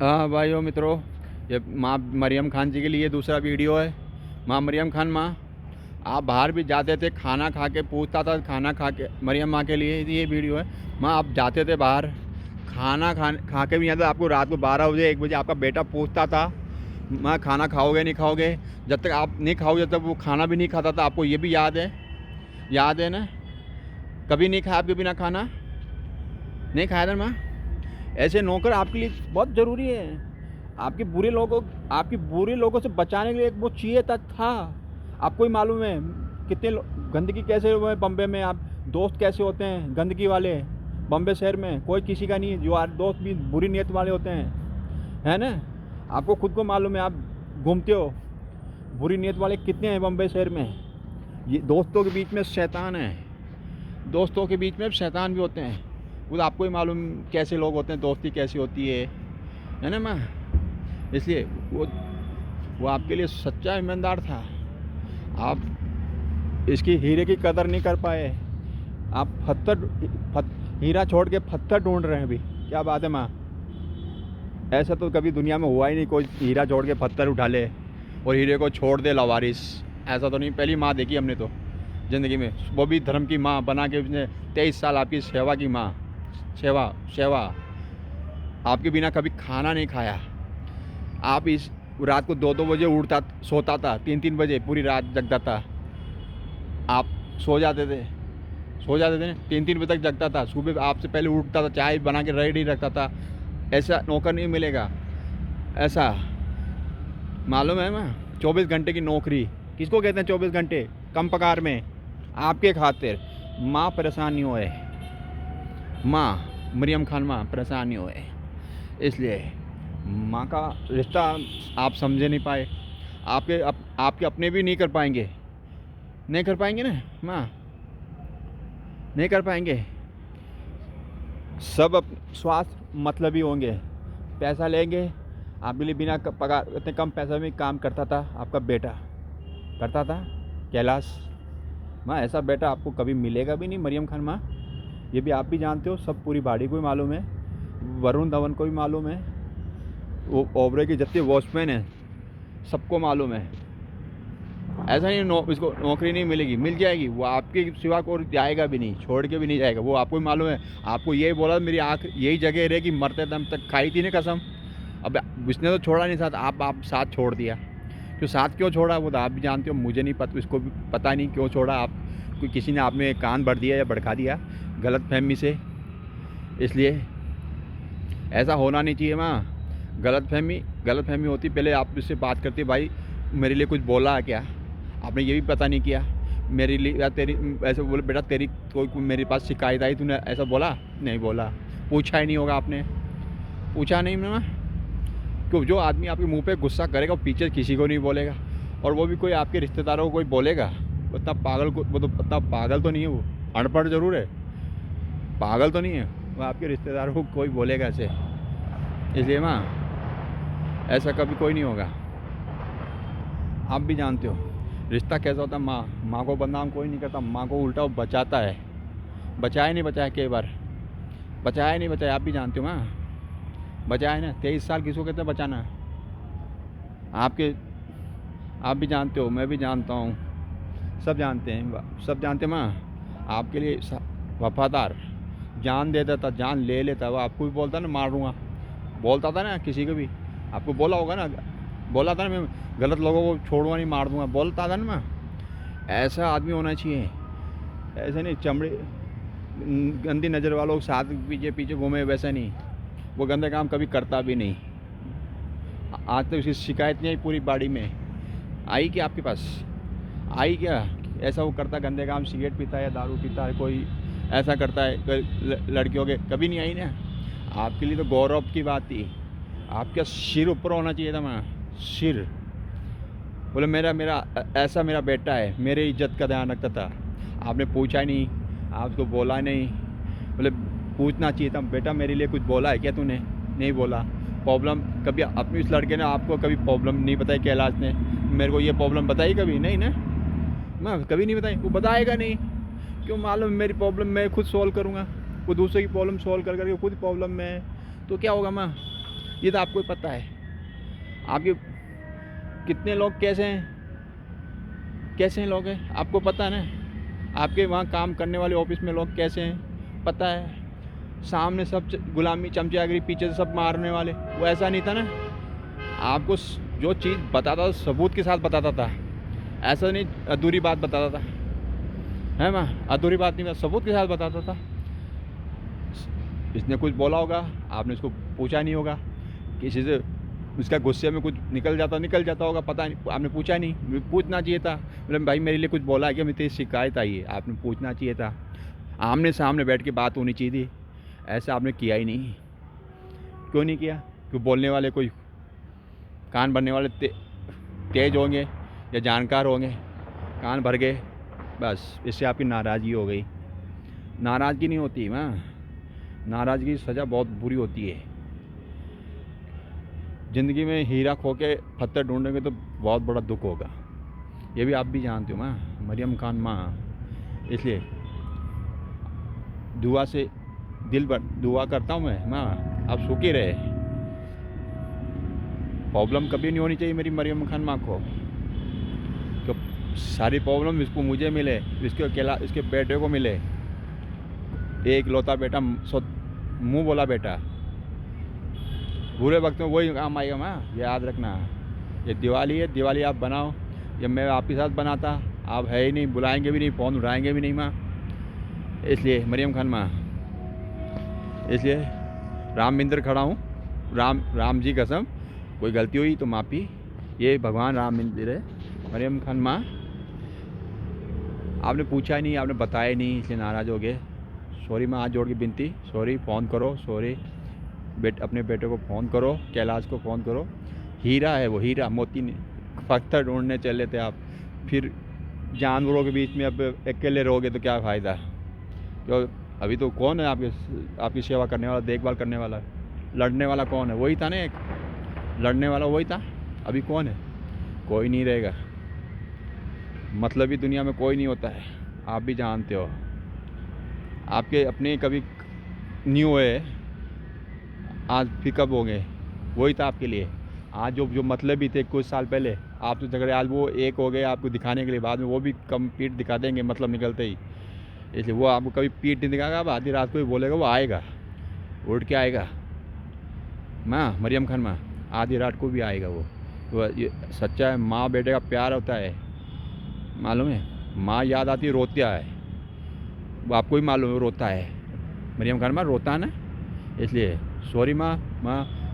हाँ भाइयों मित्रों, ये माँ मरियम खान जी के लिए दूसरा वीडियो है। माँ मरियम खान माँ, आप बाहर भी जाते थे, खाना खा के पूछता था, खाना खा के मरियम माँ के लिए ये वीडियो है। माँ आप जाते थे बाहर, खाना खा के भी आते, आपको रात को 12 बजे 1 बजे आपका बेटा पूछता था माँ खाना खाओगे नहीं खाओगे। जब तक आप नहीं खाओगे जब तक वो खाना भी नहीं खाता था। आपको ये भी याद है? याद है ना? कभी नहीं खाया आपके बिना खाना? नहीं खाया था माँ? ऐसे नौकर आपके लिए बहुत ज़रूरी है। आपकी बुरे लोगों से बचाने के लिए एक वो चाहिए था। आपको ही मालूम है कितने गंदगी कैसे हुए बम्बे में। आप दोस्त कैसे होते हैं गंदगी वाले। बम्बे शहर में कोई किसी का नहीं है, जो दोस्त भी बुरी नीयत वाले होते हैं, है ना? आपको खुद को मालूम है, आप घूमते हो। बुरी नीयत वाले कितने हैं बम्बे शहर में। ये दोस्तों के बीच में शैतान है, दोस्तों के बीच में शैतान भी होते हैं। वो आपको ही मालूम कैसे लोग होते हैं, दोस्ती कैसी होती है ना माँ? इसलिए वो आपके लिए सच्चा ईमानदार था। आप इसकी हीरे की कदर नहीं कर पाए। आप हीरा छोड़ के पत्थर ढूंढ रहे हैं अभी। क्या बात है माँ? ऐसा तो कभी दुनिया में हुआ ही नहीं, कोई हीरा छोड़ के पत्थर उठा ले और हीरे को छोड़ दे लावारिस। ऐसा तो नहीं, पहली माँ देखी हमने तो ज़िंदगी में, वो भी धर्म की माँ बना के। उसने 23 साल आपकी सेवा की माँ। सेवा सेवा आपके बिना कभी खाना नहीं खाया। आप इस रात को 2-2 बजे उठता, सोता था, 3-3 बजे पूरी रात जगता था। आप सो जाते थे ना, 3-3 बजे तक जगता था। सुबह आपसे पहले उठता था, चाय बना के रेडी रखता था। ऐसा नौकर नहीं मिलेगा। ऐसा मालूम है ना? 24 घंटे की नौकरी किसको कहते हैं? 24 घंटे कम पगार में आपके खातिर। माँ परेशान नहीं होए, माँ मरियम खान माँ परेशान नहीं होए। इसलिए माँ का रिश्ता आप समझे नहीं पाए। आपके अपने भी नहीं कर पाएंगे। नहीं कर पाएंगे ना माँ? नहीं कर पाएंगे। सब स्वास्थ्य मतलब ही होंगे, पैसा लेंगे। आपके लिए बिना पगार इतने कम पैसा में काम करता था आपका बेटा, करता था कैलाश। माँ ऐसा बेटा आपको कभी मिलेगा भी नहीं मरियम खान माँ। ये भी आप भी जानते हो, सब पूरी बाड़ी को भी मालूम है, वरुण धवन को भी मालूम है, वो ओबरे के जितने वॉचमैन हैं सबको मालूम है। ऐसा नहीं इसको नौकरी नहीं मिलेगी, मिल जाएगी। वो आपके सिवा को जाएगा भी नहीं, छोड़ के भी नहीं जाएगा। वो आपको भी मालूम है। आपको यही बोला मेरी आँख यही जगह रहेगी, मरते दम तक खाई थी ना कसम। अब उसने तो छोड़ा नहीं साथ, आप साथ छोड़ दिया। क्यों साथ क्यों छोड़ा वो तो आप भी जानते हो, मुझे नहीं पता, इसको भी पता नहीं क्यों छोड़ा। आप कोई किसी ने आप में कान भर दिया या भड़का दिया गलत फहमी से। इसलिए ऐसा होना नहीं चाहिए माँ। गलत फहमी होती पहले आप इससे बात करते, भाई मेरे लिए कुछ बोला है क्या? आपने ये भी पता नहीं किया मेरे लिए। या तेरी ऐसे बोले बेटा तेरी कोई मेरे पास शिकायत आई, तूने ऐसा बोला? नहीं बोला। पूछा ही नहीं होगा आपने, पूछा नहीं ना। क्यों? जो आदमी आपके मुंह पे गुस्सा करेगा वो पीछे किसी को नहीं बोलेगा। और वो भी कोई आपके रिश्तेदारों को कोई बोलेगा? वो तो इतना पागल तो नहीं है। वो अनपढ़ ज़रूर है, पागल तो नहीं है। वो आपके रिश्तेदारों को कोई बोलेगा ऐसे। इसलिए माँ ऐसा कभी कोई नहीं होगा। आप भी जानते हो रिश्ता कैसा होता है। माँ को बदनाम कोई नहीं करता, माँ को उल्टा वो बचाता है। बचाया नहीं बचाया, कई बार बचाया नहीं बचाया, आप भी जानते हो माँ। बचाया ना, 23 साल किसको कहते हैं बचाना? आप भी जानते हो, मैं भी जानता हूँ, सब जानते हैं, सब जानते हैं माँ। आपके लिए वफादार, जान दे देता, जान ले लेता। वो आपको भी बोलता ना मार दूँगा, बोलता था ना किसी को भी। आपको बोला होगा ना, बोला था ना मैं गलत लोगों को छोड़ूंगा नहीं, मार दूंगा, बोलता था ना मैं। ऐसा आदमी होना चाहिए। ऐसे नहीं चमड़े गंदी नज़र वालों के साथ पीछे पीछे घूमे, वैसा नहीं। वो गंदे काम कभी करता भी नहीं। आज तक उसकी शिकायत नहीं आई पूरी बाड़ी में। आई क्या आपके पास? आई क्या? ऐसा वो करता गंदे काम, सिगरेट पीता है या दारू पीता है, कोई ऐसा करता है लड़कियों के, कभी नहीं आई ना। आपके लिए तो गौरव की बात थी। आपका सिर ऊपर होना चाहिए था माँ, सिर। बोले मेरा मेरा ऐसा मेरा बेटा है, मेरे इज्जत का ध्यान रखता था। आपने पूछा नहीं, आपको बोला नहीं। बोले पूछना चाहिए था, बेटा मेरे लिए कुछ बोला है क्या तूने? नहीं बोला। प्रॉब्लम कभी अपनी इस लड़के ने आपको कभी प्रॉब्लम नहीं बताई? कैलाश ने मेरे को ये प्रॉब्लम बताई कभी? नहीं ना माँ, कभी नहीं बताई। वो बताएगा नहीं, क्यों? मालूम मेरी प्रॉब्लम मैं खुद सॉल्व करूँगा। वो दूसरे की प्रॉब्लम सॉल्व कर करके खुद प्रॉब्लम में है तो क्या होगा माँ? ये तो आपको ही पता है। आपके कितने लोग कैसे हैं लोग हैं आपको पता है ना। आपके वहाँ काम करने वाले ऑफिस में लोग कैसे हैं पता है। सामने सब गुलामी चमचागिरी, पीछे से सब मारने वाले, वो ऐसा नहीं था ना। आपको जो चीज़ बताता था सबूत के साथ बताता था, ऐसा नहीं अधूरी बात बताता था, है ना। अधूरी बात नहीं, सबूत के साथ बताता था। इसने कुछ बोला होगा, आपने इसको पूछा नहीं होगा, किसी से उसका गुस्से में कुछ निकल जाता होगा, पता नहीं, आपने पूछा नहीं। पूछना चाहिए था, मतलब भाई मेरे लिए कुछ बोला है क्या, मेरी तेरी शिकायत आई है, आपने पूछना चाहिए था। आमने सामने बैठ के बात होनी चाहिए थी, ऐसा आपने किया ही नहीं। क्यों नहीं किया? क्यों बोलने वाले कोई कान भरने वाले तेज होंगे या जानकार होंगे, कान भर गए, बस इससे आपकी नाराज़गी हो गई। नाराज़गी नहीं होती माँ, नाराज़गी की सज़ा बहुत बुरी होती है। ज़िंदगी में हीरा खो के पत्थर ढूंढेंगे तो बहुत बड़ा दुख होगा, ये भी आप भी जानते हो माँ, मरियम खान माँ। इसलिए दुआ से दुआ करता हूँ मैं माँ, आप सुखी रहे। प्रॉब्लम कभी नहीं होनी चाहिए मेरी मरियम खान माँ को, तो सारी प्रॉब्लम इसको मुझे मिले, इसके बेटे को मिले। एक लौता बेटा, मुँह बोला बेटा, बुरे वक्त में वही काम आएगा माँ, याद रखना। ये दिवाली है, दिवाली आप बनाओ, ये मैं आपके साथ बनाता, आप है ही नहीं, बुलाएंगे भी नहीं, फ़ोन उठाएंगे भी नहीं माँ। इसलिए मरियम खान माँ, इसलिए राम मंदिर खड़ा हूँ, राम जी कसम, कोई गलती हुई तो माफ़ी। ये भगवान राम मंदिर है। मरियम खान माँ, आपने पूछा ही नहीं, आपने बताया ही नहीं, इसलिए नाराज़ हो गए। सॉरी माँ, हाथ जोड़ के विनती, सॉरी, फ़ोन करो, सॉरी। अपने बेटे को फ़ोन करो, कैलाश को फ़ोन करो। हीरा है वो, हीरा मोती नहीं। पत्थर ढूंढने चले थे आप, फिर जानवरों के बीच में अब अकेले रहोगे तो क्या फ़ायदा। तो अभी तो कौन है आपकी सेवा करने वाला, देखभाल करने वाला, लड़ने वाला कौन है? वही था ना, एक लड़ने वाला वही था। अभी कौन है? कोई नहीं रहेगा। मतलबी दुनिया में कोई नहीं होता है, आप भी जानते हो। आपके अपने कभी नहीं हुए, आज फिर कब होंगे? वही था आपके लिए। आज जो मतलबी थे कुछ साल पहले, आप तो झगड़े, आज वो एक हो गए आपको दिखाने के लिए, बाद में वो भी कम पीठ दिखा देंगे मतलब निकलते ही। इसलिए वो आपको कभी पीठ नहीं दिखाएगा, अब आधी रात को ही बोलेगा, वो आएगा, उठ के आएगा माँ, मरियम खान माँ, आधी रात को भी आएगा वो ये सच्चा है। माँ बेटे का प्यार होता है, मालूम है। माँ याद आती है, रोता है, वो आपको भी मालूम है, रोता है। मरियम खान माँ रोता है ना, इसलिए सॉरी माँ।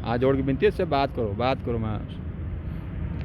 आज जोड़ के विनती है, इससे बात करो माँ।